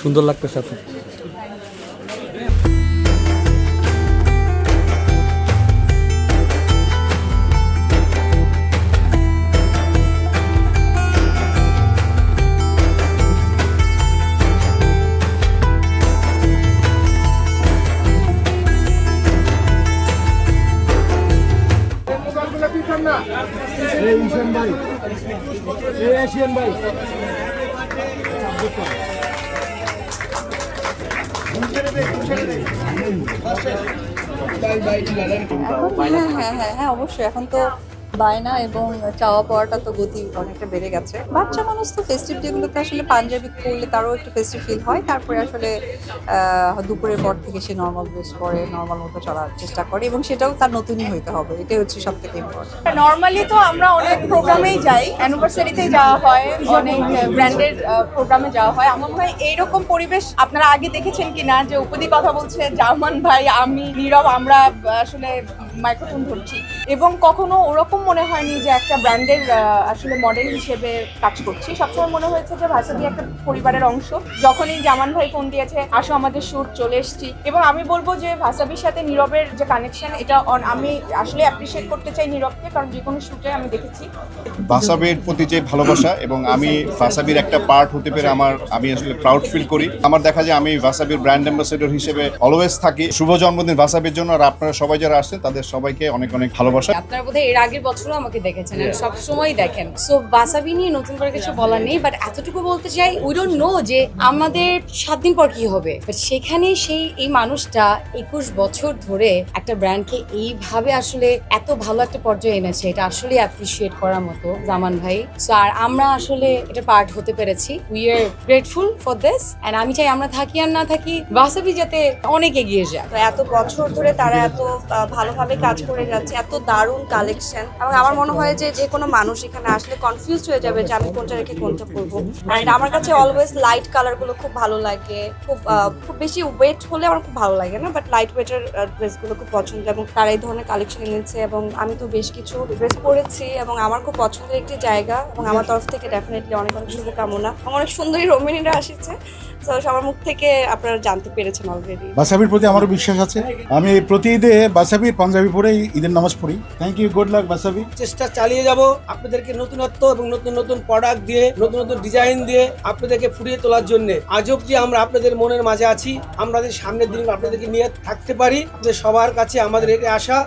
সুন্দর লাগতেছে আপনি। হ্যাঁ অবশ্যই। এখন তো বায়না এবং চাওয়া পাওয়াটা তো গতি অনেকটা বেড়ে গেছে। বাচ্চা মানুষ তো ফেস্টিভ ডেগুলোতে আসলে পাঞ্জাবি পরলে তারও একটু ফেস্টিভ ফিল হয়। তারপরে আসলে দুপুরের পর থেকে সে নর্মাল ড্রেস পরে নর্মাল মতো চলার চেষ্টা করে, এবং সেটাও তার নতুনই হইতে হবে। এটাই হচ্ছে সব থেকে ইম্পর্টেন্ট। নর্মালি তো আমরা অনেক প্রোগ্রামেই যাই, অ্যানিভার্সারিতে যাওয়া হয়, অনেক ব্র্যান্ডের প্রোগ্রামে যাওয়া হয়। আমার মনে হয় এইরকম পরিবেশ আপনারা আগে দেখেছেন কিনা, যে উপদি কথা বলছে, জামান ভাই, আমি, নীরব, আমরা আসলে মাইক্রোফোন ধরছি, এবং কখনো ওরকম মনে হয়নি যে একটা ব্র্যান্ডের আসলে মডেল হিসেবে কাজ করছি। সবসময় মনে হয়েছে যে ভাসাবি একটা পরিবারের অংশ। যখনই জামান ভাই ফোন দিয়েছে, আসো আমাদের শুট, চলে এসেছি। এবং আমি বলবো যে ভাসাবির সাথে নীরবের যে কানেকশন, এটা আমি আসলে অ্যাপ্রিসিয়েট করতে চাই নীরবকে, কারণ যে কোনো শুটে আমি দেখেছি ভাসাবির প্রতি যে ভালোবাসা, এবং আমি ভাসাবির একটা পার্ট হতে পেরে আমি আসলে প্রাউড ফিল করি। আমার দেখা যায় আমি ভাসাবির ব্র্যান্ড অ্যাম্বাসেডর হিসেবে অলওয়েজ থাকি। শুভ জন্মদিন ভাসাবির জন্য। আর আপনারা সবাই যারা আসছেন তাদের সবাইকে অনেক অনেক ভালোবাসা। আপনারা বোধহয় এর আগের বছরও আমাকে দেখেছেন, সব সময় দেখেন। সো ভাসাবি নিয়ে নতুন করে কিছু বলার নেই, বাট এতটুকু বলতে চাই, উই ডোন্ট নো যে আমাদের 7 দিন পর কি হবে। বাট সেখানে এই মানুষটা 21 বছর ধরে একটা ব্র্যান্ডকে এইভাবে আসলে এত ভালো একটা পর্যায়ে এনেছে, এটা আসলে অ্যাপ্রিসিয়েট করার মতো জামান ভাই। সো আর আমরা আসলে এটা পার্ট হতে পেরেছি। We are grateful for this, and আমি চাই আমরা থাকি আর না থাকি, ভাসাবি যাতে অনেক এগিয়ে যায়। তো এত বছর ধরে তারা এত ভালোভাবে কাজ করে যাচ্ছে, এত দারুণ কালেকশন, এবং আমার মনে হয় যে যে কোনো মানুষ এখানে আসলে কনফিউজড হয়ে যাবে যে আমি কোনটা রেখে কোনটা পরবো। অ্যান্ড আমার কাছে অলওয়েজ লাইট কালারগুলো খুব ভালো লাগে। খুব বেশি ওয়েট হলে আমার খুব ভালো লাগে না, বাট লাইট ওয়েটের ড্রেসগুলো খুব পছন্দ, এবং তারা এই ধরনের কালেকশন এনেছে। এবং আমি তো বেশ কিছু ড্রেস পরেছি, এবং আমার খুব পছন্দের একটি জায়গা, এবং আমার তরফ থেকে ডেফিনেটলি অনেক অনেক শুভকামনা। অনেক সুন্দরী রোমিনীরা আসছে, তো সবার মুখ থেকে আপনারা জানতে পেরেছেন অলরেডি। ভাসাবির প্রতি আমারও বিশ্বাস আছে। আমি প্রতি ঈদে ভাসাবির পাঞ্জাবি পরেই ঈদের নামাজ পড়ি। থ্যাংক ইউ, গুড লাক ভাসাবি। চেষ্টা চালিয়ে যাব আপনাদেরকে নতুনত্ব এবং নতুন নতুন প্রোডাক্ট দিয়ে, নতুন নতুন ডিজাইন দিয়ে আপনাদেরকে ফুটিয়ে তোলার জন্য। আজ অব্দি আমরা আপনাদের মনের মাঝে আছি। আমরা সামনের দিন আপনাদেরকে নিয়ে থাকতে পারি, যে সবার কাছে আমাদের এটা আশা